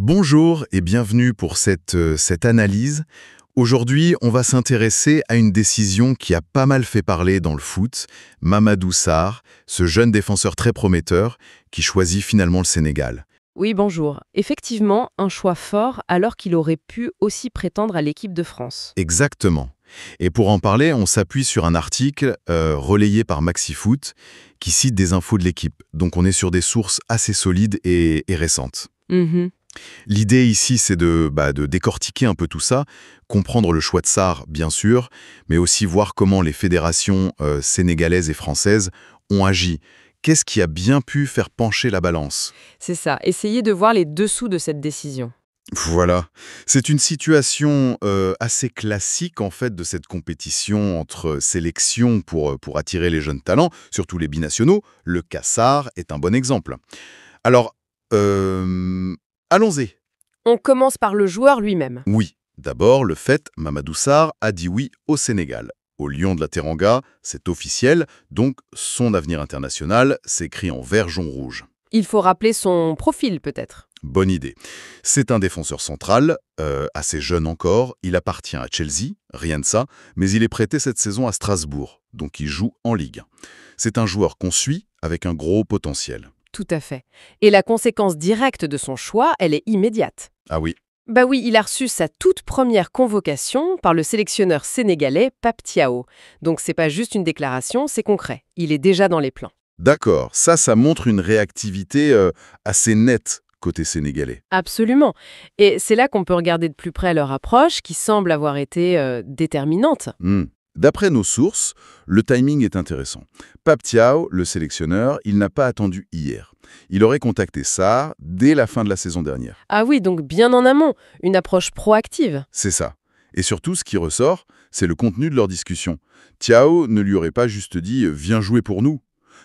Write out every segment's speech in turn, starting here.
Bonjour et bienvenue pour cette analyse. Aujourd'hui, on va s'intéresser à une décision qui a pas mal fait parler dans le foot, Mamadou Sarr, ce jeune défenseur très prometteur qui choisit finalement le Sénégal. Oui, bonjour. Effectivement, un choix fort alors qu'il aurait pu aussi prétendre à l'équipe de France. Exactement. Et pour en parler, on s'appuie sur un article relayé par MaxiFoot qui cite des infos de l'équipe. Donc on est sur des sources assez solides et récentes. Mhm. L'idée ici, c'est de décortiquer un peu tout ça, comprendre le choix de Sarr, bien sûr, mais aussi voir comment les fédérations sénégalaises et françaises ont agi. Qu'est-ce qui a bien pu faire pencher la balance? C'est ça, essayez de voir les dessous de cette décision. Voilà. C'est une situation assez classique, en fait, de cette compétition entre sélections pour attirer les jeunes talents, surtout les binationaux. Le cas Sarr est un bon exemple. Alors, allons-y. On commence par le joueur lui-même. Oui, d'abord, le fait, Mamadou Sarr a dit oui au Sénégal. Au Lion de la Teranga, c'est officiel, donc son avenir international s'écrit en vert-jaune-rouge. Il faut rappeler son profil peut-être. Bonne idée. C'est un défenseur central, assez jeune encore, il appartient à Chelsea, rien de ça, mais il est prêté cette saison à Strasbourg, donc il joue en Ligue 1. C'est un joueur qu'on suit avec un gros potentiel. Tout à fait. Et la conséquence directe de son choix, elle est immédiate. Ah oui, Bah oui, il a reçu sa toute première convocation par le sélectionneur sénégalais Pape Thiaw. Donc c'est pas juste une déclaration, c'est concret. Il est déjà dans les plans. d'accord, ça montre une réactivité assez nette côté sénégalais. Absolument. Et c'est là qu'on peut regarder de plus près leur approche, qui semble avoir été déterminante. D'après nos sources, le timing est intéressant. Pape Thiaw, le sélectionneur, il n'a pas attendu hier. Il aurait contacté Sarr dès la fin de la saison dernière. Ah oui, donc bien en amont, une approche proactive. C'est ça. Et surtout, ce qui ressort, c'est le contenu de leur discussion. Thiaw ne lui aurait pas juste dit « viens jouer pour nous ».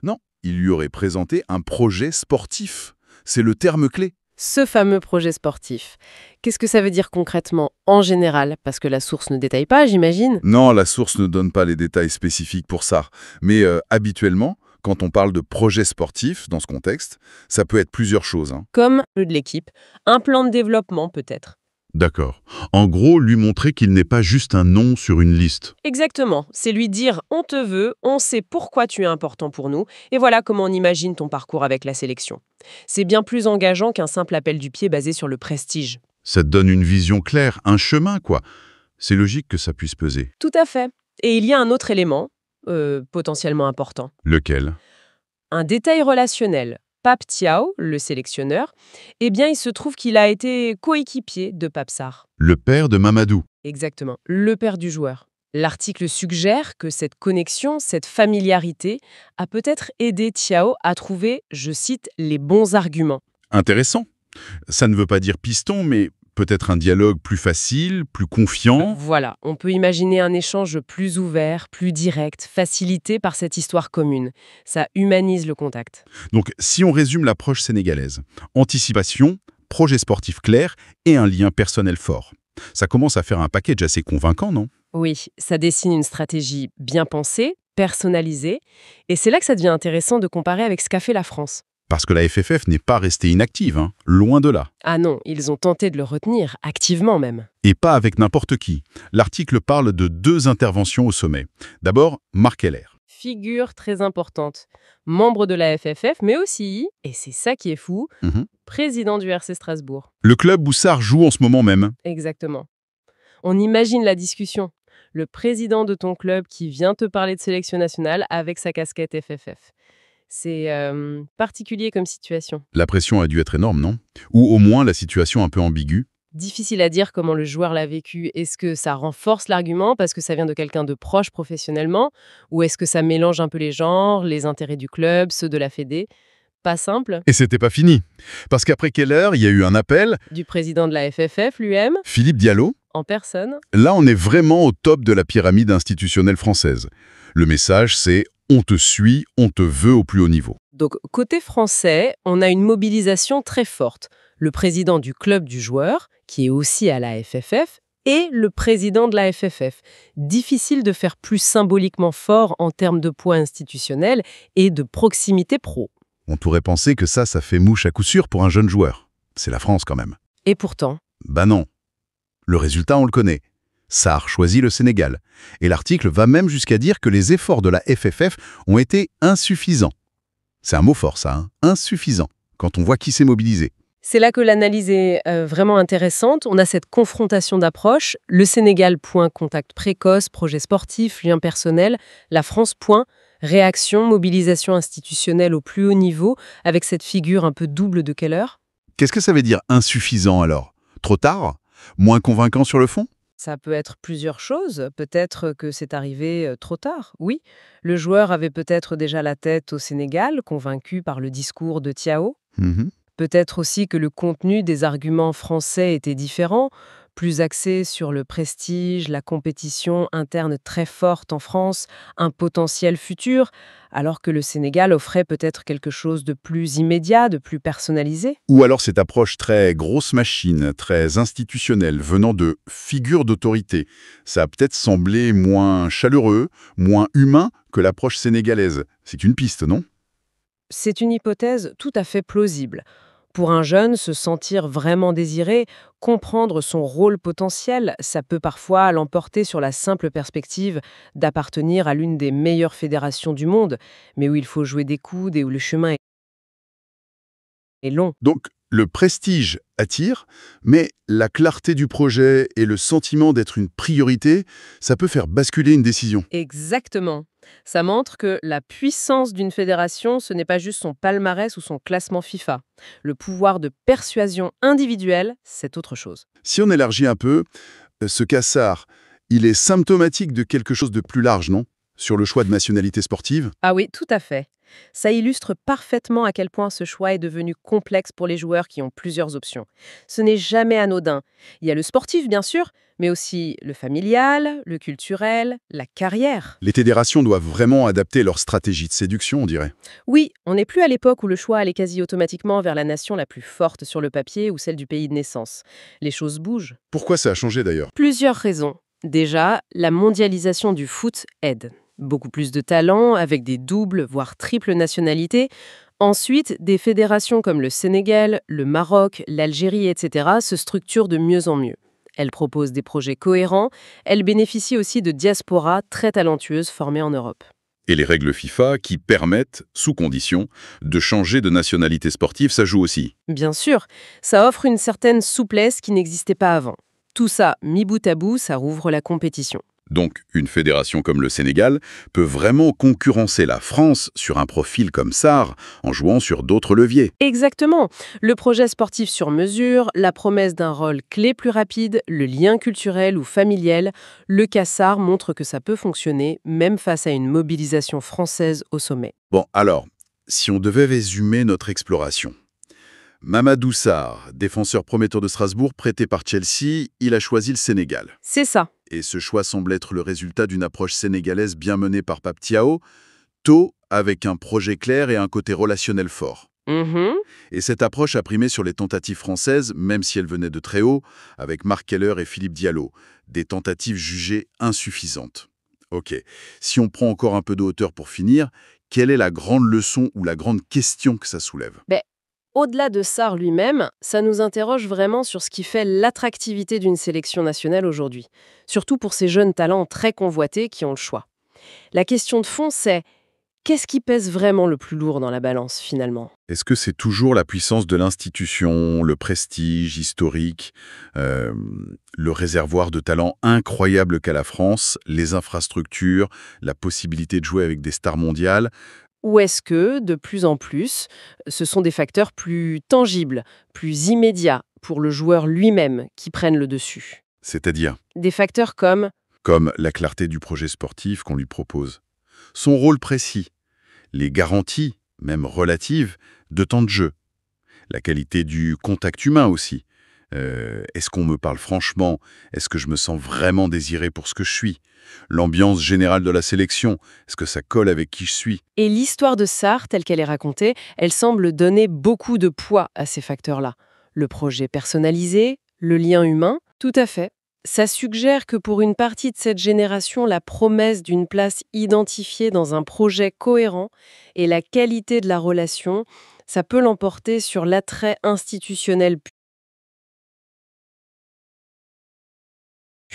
Non, il lui aurait présenté un projet sportif. C'est le terme clé. Ce fameux projet sportif. Qu'est-ce que ça veut dire concrètement, en général? Parce que la source ne détaille pas, j'imagine. Non, la source ne donne pas les détails spécifiques pour ça. Mais habituellement, quand on parle de projet sportif dans ce contexte, ça peut être plusieurs choses. Comme le de l'équipe, un plan de développement peut-être. D'accord. En gros, lui montrer qu'il n'est pas juste un nom sur une liste. Exactement, c'est lui dire on te veut, on sait pourquoi tu es important pour nous, et voilà comment on imagine ton parcours avec la sélection. C'est bien plus engageant qu'un simple appel du pied basé sur le prestige. Ça te donne une vision claire, un chemin, quoi. C'est logique que ça puisse peser. Tout à fait. Et il y a un autre élément, potentiellement important. Lequel? Un détail relationnel. Pape Thiaw, le sélectionneur, eh bien il se trouve qu'il a été coéquipier de Pape Sarr. Le père de Mamadou. Exactement, le père du joueur. L'article suggère que cette connexion, cette familiarité, a peut-être aidé Thiaw à trouver, je cite, les bons arguments. Intéressant. Ça ne veut pas dire piston, mais peut-être un dialogue plus facile, plus confiant. Voilà, on peut imaginer un échange plus ouvert, plus direct, facilité par cette histoire commune. Ça humanise le contact. Donc, si on résume l'approche sénégalaise, anticipation, projet sportif clair et un lien personnel fort. Ça commence à faire un package assez convaincant, non? Oui, ça dessine une stratégie bien pensée, personnalisée, et c'est là que ça devient intéressant de comparer avec ce qu'a fait la France. Parce que la FFF n'est pas restée inactive, loin de là. Ah non, ils ont tenté de le retenir, activement même. Et pas avec n'importe qui. L'article parle de 2 interventions au sommet. D'abord, Marc Heller. Figure très importante. Membre de la FFF, mais aussi, et c'est ça qui est fou, président du RC Strasbourg. Le club où Sarr joue en ce moment même. Exactement. On imagine la discussion. Le président de ton club qui vient te parler de sélection nationale avec sa casquette FFF. C'est particulier comme situation. La pression a dû être énorme, non? Ou au moins la situation un peu ambiguë. Difficile à dire comment le joueur l'a vécu. Est-ce que ça renforce l'argument parce que ça vient de quelqu'un de proche professionnellement? Ou est-ce que ça mélange un peu les genres, les intérêts du club, ceux de la fédé? Pas simple. Et c'était pas fini. Parce qu'après Keller, il y a eu un appel. Du président de la FFF lui-même, Philippe Diallo. en personne. Là, on est vraiment au top de la pyramide institutionnelle française. Le message, c'est « on te suit, on te veut au plus haut niveau ». Donc, côté français, on a une mobilisation très forte. Le président du club du joueur, qui est aussi à la FFF, et le président de la FFF. Difficile de faire plus symboliquement fort en termes de poids institutionnel et de proximité pro. On pourrait penser que ça fait mouche à coup sûr pour un jeune joueur. C'est la France quand même. Et pourtant, Bah non. Le résultat, on le connaît. Sarr choisit le Sénégal. Et l'article va même jusqu'à dire que les efforts de la FFF ont été insuffisants. C'est un mot fort, ça, hein, insuffisant, quand on voit qui s'est mobilisé. c'est là que l'analyse est vraiment intéressante. On a cette confrontation d'approches. Le Sénégal, point, contact précoce, projet sportif, lien personnel. La France, point, réaction, mobilisation institutionnelle au plus haut niveau, avec cette figure un peu double de Keller. Qu'est-ce que ça veut dire insuffisant alors? Trop tard? Moins convaincant sur le fond? Ça peut être plusieurs choses. Peut-être que c'est arrivé trop tard, oui. Le joueur avait peut-être déjà la tête au Sénégal, convaincu par le discours de Thiao. Mhm. Peut-être aussi que le contenu des arguments français était différent, plus axé sur le prestige, la compétition interne très forte en France, un potentiel futur, alors que le Sénégal offrait peut-être quelque chose de plus immédiat, de plus personnalisé. Ou alors cette approche très grosse machine, très institutionnelle, venant de figures d'autorité. Ça a peut-être semblé moins chaleureux, moins humain que l'approche sénégalaise. C'est une piste, non? C'est une hypothèse tout à fait plausible. Pour un jeune, se sentir vraiment désiré, comprendre son rôle potentiel, ça peut parfois l'emporter sur la simple perspective d'appartenir à l'une des meilleures fédérations du monde, mais où il faut jouer des coudes et où le chemin est long. Donc, le prestige attire, mais la clarté du projet et le sentiment d'être une priorité, ça peut faire basculer une décision. Exactement. Ça montre que la puissance d'une fédération, ce n'est pas juste son palmarès ou son classement FIFA. Le pouvoir de persuasion individuelle, c'est autre chose. Si on élargit un peu, ce Kassar, il est symptomatique de quelque chose de plus large, non? Sur le choix de nationalité sportive? Ah oui, tout à fait. Ça illustre parfaitement à quel point ce choix est devenu complexe pour les joueurs qui ont plusieurs options. Ce n'est jamais anodin. Il y a le sportif, bien sûr, mais aussi le familial, le culturel, la carrière. Les fédérations doivent vraiment adapter leur stratégie de séduction, on dirait. Oui, on n'est plus à l'époque où le choix allait quasi automatiquement vers la nation la plus forte sur le papier ou celle du pays de naissance. Les choses bougent. Pourquoi ça a changé d'ailleurs? Plusieurs raisons. Déjà, la mondialisation du foot aide. Beaucoup plus de talents, avec des doubles, voire triples nationalités. Ensuite, des fédérations comme le Sénégal, le Maroc, l'Algérie, etc. se structurent de mieux en mieux. Elles proposent des projets cohérents. Elles bénéficient aussi de diasporas très talentueuses formées en Europe. Et les règles FIFA qui permettent, sous condition, de changer de nationalité sportive, ça joue aussi. Bien sûr, ça offre une certaine souplesse qui n'existait pas avant. Tout ça, mis bout à bout, ça rouvre la compétition. Donc, une fédération comme le Sénégal peut vraiment concurrencer la France sur un profil comme Sarr, en jouant sur d'autres leviers. Exactement. Le projet sportif sur mesure, la promesse d'un rôle clé plus rapide, le lien culturel ou familial, le Kassar montre que ça peut fonctionner, même face à une mobilisation française au sommet. Bon, alors, si on devait résumer notre exploration. Mamadou Sarr, défenseur prometteur de Strasbourg, prêté par Chelsea, il a choisi le Sénégal. C'est ça. Et ce choix semble être le résultat d'une approche sénégalaise bien menée par Pape Thiao, tôt avec un projet clair et un côté relationnel fort. Mhm. Et cette approche a primé sur les tentatives françaises, même si elles venaient de très haut, avec Marc Keller et Philippe Diallo, des tentatives jugées insuffisantes. Ok, si on prend encore un peu de hauteur pour finir, quelle est la grande leçon ou la grande question que ça soulève? Au-delà de Sarr lui-même, ça nous interroge vraiment sur ce qui fait l'attractivité d'une sélection nationale aujourd'hui, surtout pour ces jeunes talents très convoités qui ont le choix. La question de fond, c'est qu'est-ce qui pèse vraiment le plus lourd dans la balance, finalement? Est-ce que c'est toujours la puissance de l'institution, le prestige historique, le réservoir de talents incroyable qu'a la France, les infrastructures, la possibilité de jouer avec des stars mondiales? Ou est-ce que, de plus en plus, ce sont des facteurs plus tangibles, plus immédiats pour le joueur lui-même qui prennent le dessus? C'est-à-dire, Des facteurs comme la clarté du projet sportif qu'on lui propose, son rôle précis, les garanties, même relatives, de temps de jeu, la qualité du contact humain aussi. Est-ce qu'on me parle franchement? Est-ce que je me sens vraiment désiré pour ce que je suis? L'ambiance générale de la sélection, est-ce que ça colle avec qui je suis? Et l'histoire de Sarr, telle qu'elle est racontée, elle semble donner beaucoup de poids à ces facteurs-là. Le projet personnalisé, le lien humain, tout à fait. Ça suggère que pour une partie de cette génération, la promesse d'une place identifiée dans un projet cohérent et la qualité de la relation, ça peut l'emporter sur l'attrait institutionnel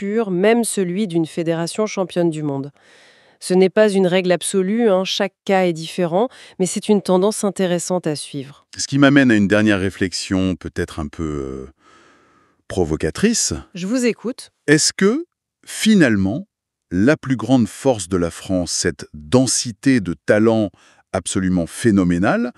pur, même celui d'une fédération championne du monde. Ce n'est pas une règle absolue, chaque cas est différent, mais c'est une tendance intéressante à suivre. Ce qui m'amène à une dernière réflexion, peut-être un peu provocatrice. Je vous écoute. Est-ce que, finalement, la plus grande force de la France, cette densité de talents absolument phénoménale,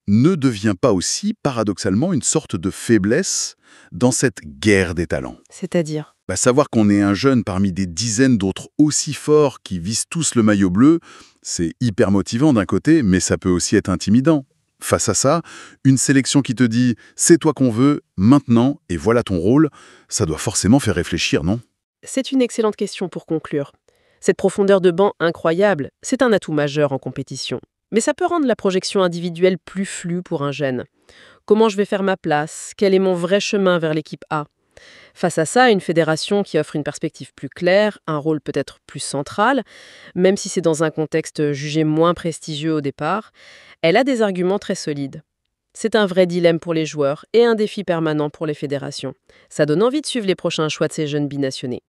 ne devient pas aussi, paradoxalement, une sorte de faiblesse dans cette guerre des talents? C'est-à-dire? Savoir qu'on est un jeune parmi des dizaines d'autres aussi forts qui visent tous le maillot bleu, c'est hyper motivant d'un côté, mais ça peut aussi être intimidant. Face à ça, une sélection qui te dit « c'est toi qu'on veut, maintenant, et voilà ton rôle », ça doit forcément faire réfléchir, non? C'est une excellente question pour conclure. Cette profondeur de banc incroyable, c'est un atout majeur en compétition. Mais ça peut rendre la projection individuelle plus floue pour un jeune. Comment je vais faire ma place? Quel est mon vrai chemin vers l'équipe A? Face à ça, une fédération qui offre une perspective plus claire, un rôle peut-être plus central, même si c'est dans un contexte jugé moins prestigieux au départ, elle a des arguments très solides. C'est un vrai dilemme pour les joueurs et un défi permanent pour les fédérations. Ça donne envie de suivre les prochains choix de ces jeunes binationaux.